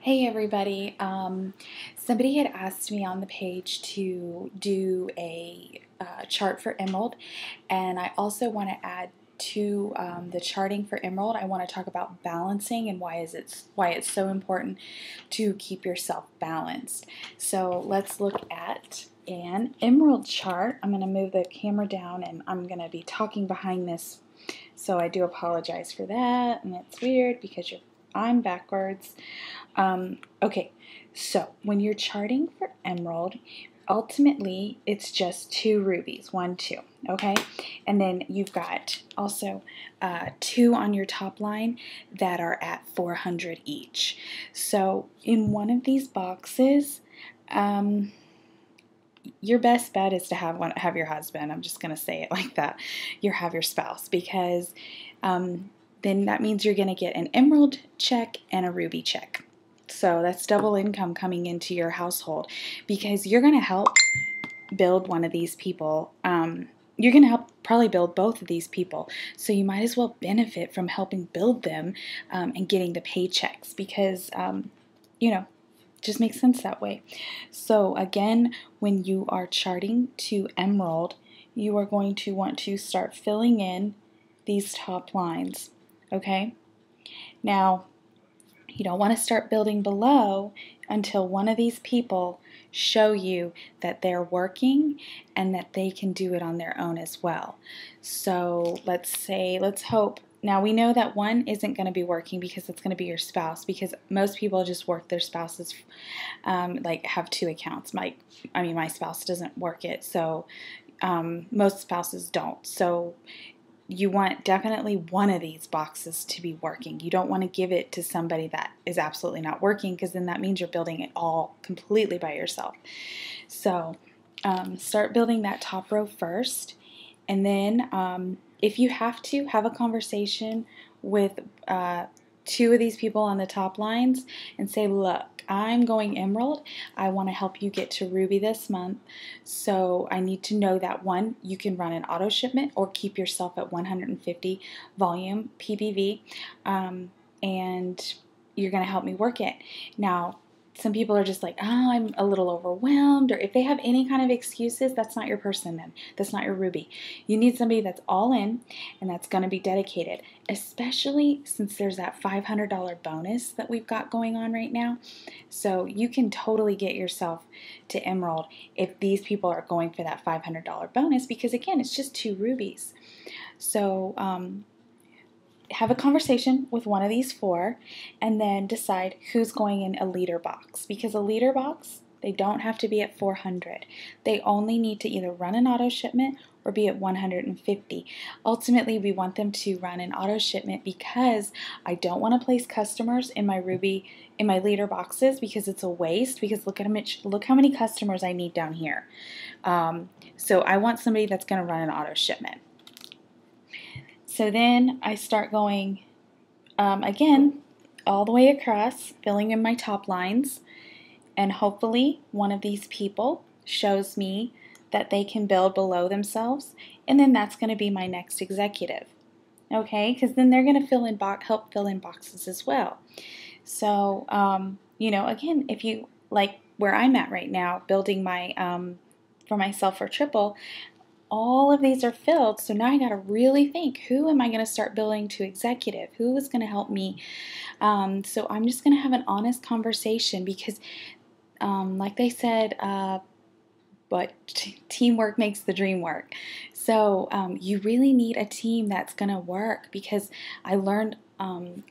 Hey everybody, somebody had asked me on the page to do a chart for Emerald, and I also want to add to the charting for Emerald. I want to talk about balancing and why it's so important to keep yourself balanced. So let's look at an Emerald chart. I'm going to move the camera down and I'm going to be talking behind this, so I do apologize for that, and it's weird because I'm backwards. Okay, so when you're charting for Emerald, ultimately it's just 2 rubies, 1, 2, okay? And then you've got also 2 on your top line that are at 400 each. So in one of these boxes, your best bet is to have your husband. I'm just going to say it like that. Have your spouse, because then that means you're going to get an Emerald check and a ruby check. So that's double income coming into your household, because you're going to help build one of these people. You're going to help probably build both of these people. So you might as well benefit from helping build them and getting the paychecks, because, just makes sense that way. So again, when you are charting to Emerald, you are going to want to start filling in these top lines, okay? Now, you don't want to start building below until one of these people show you that they're working and that they can do it on their own as well. So let's hope. Now we know that one isn't going to be working because it's going to be your spouse, because most people just work their spouses, like have 2 accounts. My spouse doesn't work it, so most spouses don't. So you want definitely one of these boxes to be working. You don't want to give it to somebody that is absolutely not working, because then that means you're building it all completely by yourself. So start building that top row first, and then if you have to, have a conversation with 2 of these people on the top lines and say, look, I'm going Emerald. I want to help you get to Ruby this month. So I need to know that, one, you can run an auto shipment or keep yourself at 150 volume PBV, and you're going to help me work it. Now, some people are just like, oh, I'm a little overwhelmed, or if they have any kind of excuses, that's not your person then. That's not your Ruby. You need somebody that's all in and that's going to be dedicated, especially since there's that $500 bonus that we've got going on right now. So you can totally get yourself to Emerald if these people are going for that $500 bonus, because again, it's just 2 rubies. So have a conversation with one of these 4 and then decide who's going in a leader box, because a leader box, they don't have to be at 400. They only need to either run an auto shipment or be at 150. Ultimately, we want them to run an auto shipment because I don't want to place customers in my leader boxes, because it's a waste, because look how many customers I need down here. So I want somebody that's going to run an auto shipment. So then I start going, again, all the way across, filling in my top lines, and hopefully one of these people shows me that they can build below themselves, and then that's going to be my next executive, okay? Because then they're going to help fill in boxes as well. So, again, if you like where I'm at right now, building my for myself for triple, all of these are filled, so now I got to really think, who am I going to start building to executive? Who is going to help me? So I'm just going to have an honest conversation, because like they said, but teamwork makes the dream work. So you really need a team that's going to work, because I learned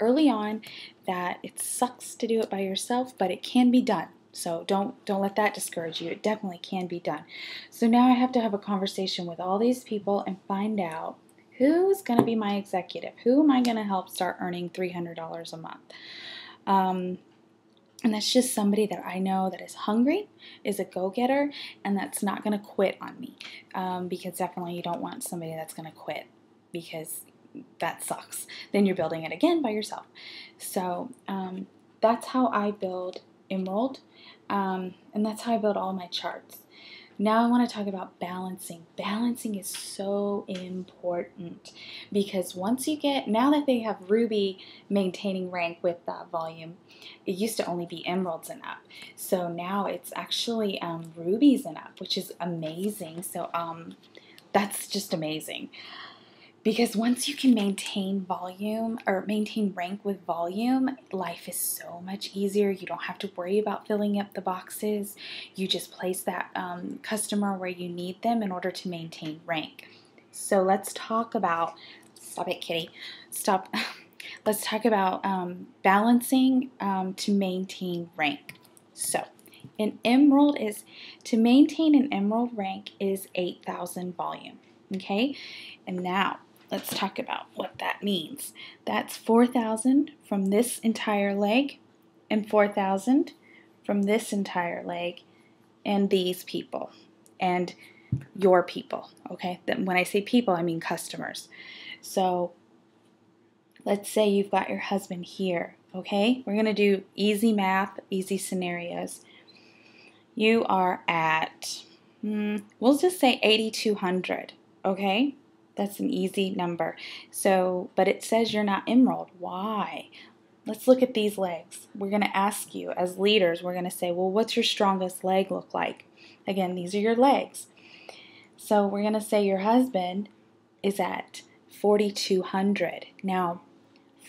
early on that it sucks to do it by yourself, but it can be done. So don't let that discourage you. It definitely can be done. So now I have to have a conversation with all these people and find out who's going to be my executive. Who am I going to help start earning $300 a month? And that's just somebody that I know that is hungry, is a go-getter, and that's not going to quit on me. Because definitely you don't want somebody that's going to quit, because that sucks. Then you're building it again by yourself. So that's how I build Emerald, and that's how I build all my charts. Now I want to talk about balancing. Balancing is so important because once you get, now that they have Ruby maintaining rank with that volume, it used to only be Emeralds and up. So now it's actually Rubies and up, which is amazing. So that's just amazing. Because once you can maintain volume or maintain rank with volume, life is so much easier. You don't have to worry about filling up the boxes. You just place that customer where you need them in order to maintain rank. So let's talk about, stop it, kitty, stop. Let's talk about balancing to maintain rank. So an emerald is, to maintain an emerald rank is 8,000 volume, okay? And now, let's talk about what that means. That's 4,000 from this entire leg and 4,000 from this entire leg and these people and your people, okay? When I say people, I mean customers. So let's say you've got your husband here, okay? We're going to do easy math, easy scenarios. You are at, we'll just say 8,200, okay? That's an easy number. So, but it says you're not emerald. Why? Let's look at these legs. We're going to ask you, as leaders, we're going to say, well, what's your strongest leg look like? Again, these are your legs. So we're going to say your husband is at 4,200. Now,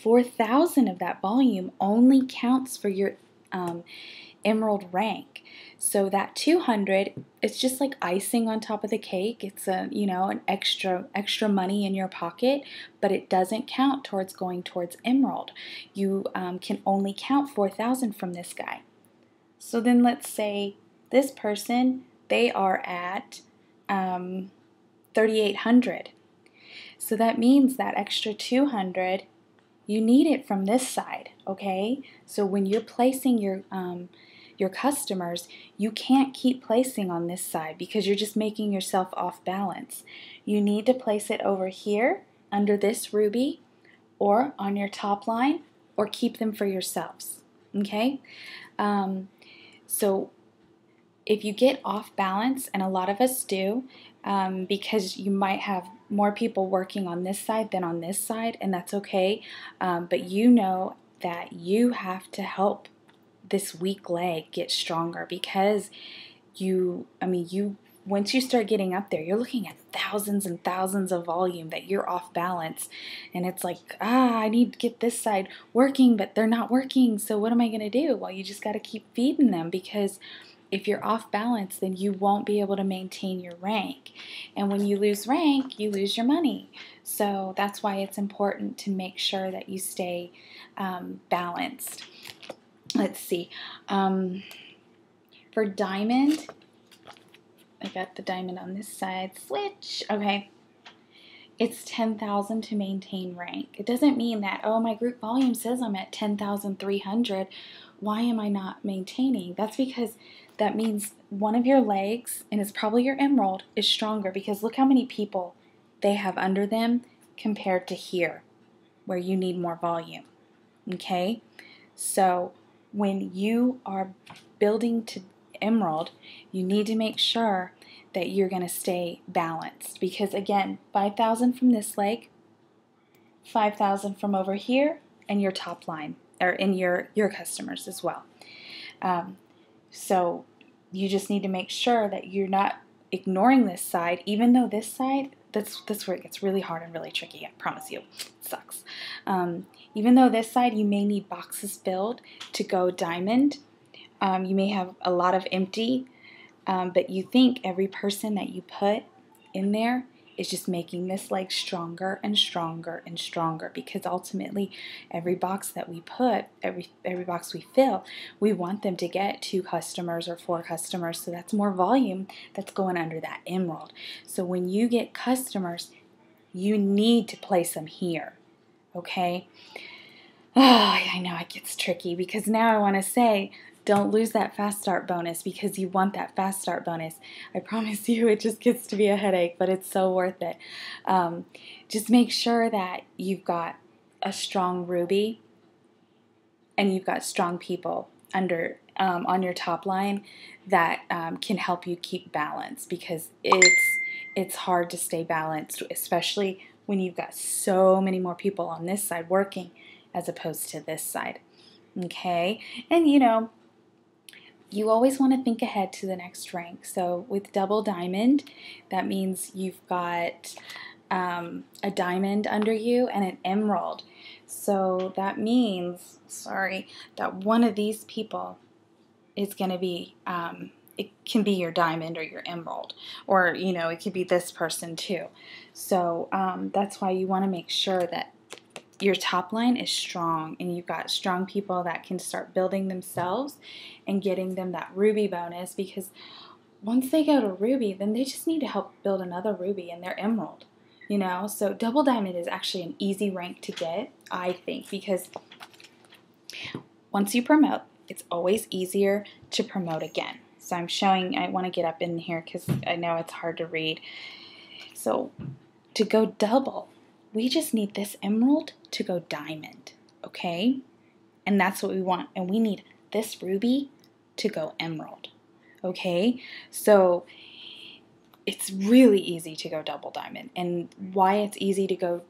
4,000 of that volume only counts for your emerald rank. So that 200, it's just like icing on top of the cake. It's a, an extra money in your pocket, but it doesn't count towards going towards emerald. You can only count 4,000 from this guy. So then let's say this person, they are at 3,800. So that means that extra 200, you need it from this side, okay? So when you're placing your customers, you can't keep placing on this side because you're just making yourself off balance. You need to place it over here under this ruby or on your top line, or keep them for yourselves, okay? So if you get off balance, and a lot of us do, because you might have more people working on this side than on this side, and that's okay, but you know that you have to help this weak leg get stronger, because once you start getting up there, you're looking at thousands and thousands of volume that you're off balance, and it's like, I need to get this side working, but they're not working, so what am I going to do? Well, you just got to keep feeding them, because if you're off balance, then you won't be able to maintain your rank. And when you lose rank, you lose your money. So that's why it's important to make sure that you stay balanced. Let's see. For diamond, I got the diamond on this side. Switch. Okay. It's 10,000 to maintain rank. It doesn't mean that, oh, my group volume says I'm at 10,300. Why am I not maintaining? That's because that means one of your legs, and it's probably your emerald, is stronger, because look how many people they have under them compared to here, where you need more volume. Okay? So when you are building to emerald, you need to make sure that you're going to stay balanced, because again, 5,000 from this leg, 5,000 from over here, and your top line, or in your customers as well. So you just need to make sure that you're not ignoring this side, even though this side, that's where it gets really hard and really tricky, I promise you. It sucks. Even though this side you may need boxes filled to go diamond, you may have a lot of empty, but you think every person that you put in there is just making this leg stronger and stronger and stronger, because ultimately every box that we put, every box we fill, we want them to get 2 customers or 4 customers, so that's more volume that's going under that emerald. So when you get customers, you need to place them here, okay? Oh, I know it gets tricky, because now I want to say, don't lose that fast start bonus, because you want that fast start bonus. I promise you it just gets to be a headache, but it's so worth it. Just make sure that you've got a strong ruby and you've got strong people on your top line that can help you keep balance, because it's hard to stay balanced, especially when you've got so many more people on this side working as opposed to this side. Okay, and you always want to think ahead to the next rank. So with double diamond, that means you've got a diamond under you and an emerald. So that means, that one of these people is going to be, it can be your diamond or your emerald, or, it could be this person too. So that's why you want to make sure that your top line is strong and you've got strong people that can start building themselves and getting them that ruby bonus, because once they go to ruby, then they just need to help build another ruby and their emerald. So double diamond is actually an easy rank to get, I think, because once you promote, it's always easier to promote again. So I want to get up in here because I know it's hard to read. So to go double, we just need this emerald to go diamond, okay? And that's what we want. And we need this ruby to go emerald, okay? So it's really easy to go double diamond. And why it's easy to go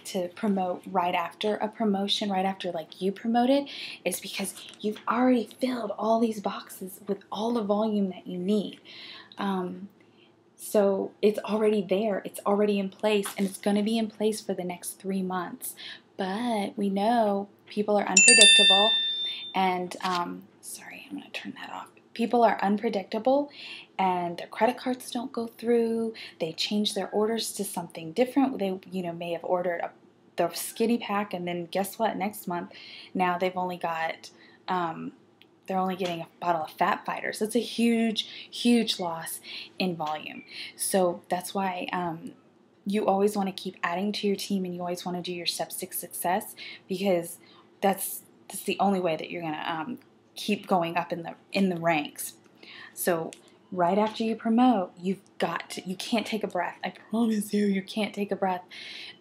to promote right after a promotion, right after like you promoted, is because you've already filled all these boxes with all the volume that you need. So it's already there, it's already in place, and it's going to be in place for the next 3 months. But we know people are unpredictable, and I'm going to turn that off. People are unpredictable, and their credit cards don't go through. They change their orders to something different. They, may have ordered the skinny pack, and then guess what? Next month, now they've only got, they're only getting a bottle of Fat Fighter. So it's a huge, huge loss in volume. So that's why you always want to keep adding to your team, and you always want to do your Step 6 success, because that's the only way that you're going to keep going up in the ranks. So right after you promote, you can't take a breath. I promise you can't take a breath.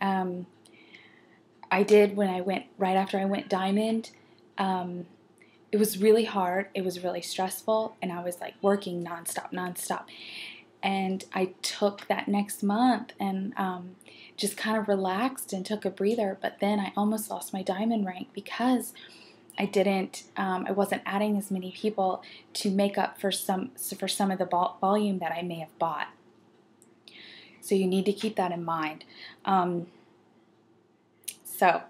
I did right after I went diamond. It was really hard. It was really stressful, and I was like working nonstop. And I took that next month and just kind of relaxed and took a breather. But then I almost lost my diamond rank because I wasn't adding as many people to make up for some of the volume that I may have bought. So you need to keep that in mind. So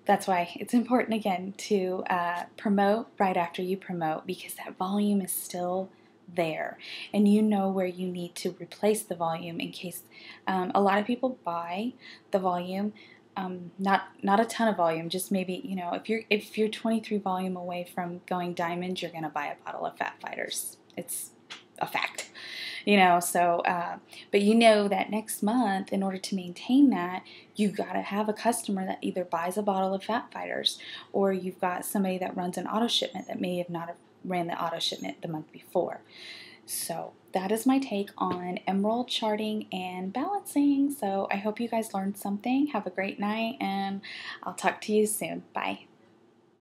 that's why it's important, again, to promote right after you promote, because that volume is still there, and you know where you need to replace the volume in case a lot of buy the volume. Not a ton of volume, just maybe, if you're 23 volume away from going diamond, you're going to buy a bottle of Fat Fighters. It's a fact, so, but that next month, in order to maintain that, you've got to have a customer that either buys a bottle of Fat Fighters, or you've got somebody that runs an auto shipment that may have not ran the auto shipment the month before. So that is my take on emerald charting and balancing. So I hope you guys learned something. Have a great night, and I'll talk to you soon. Bye.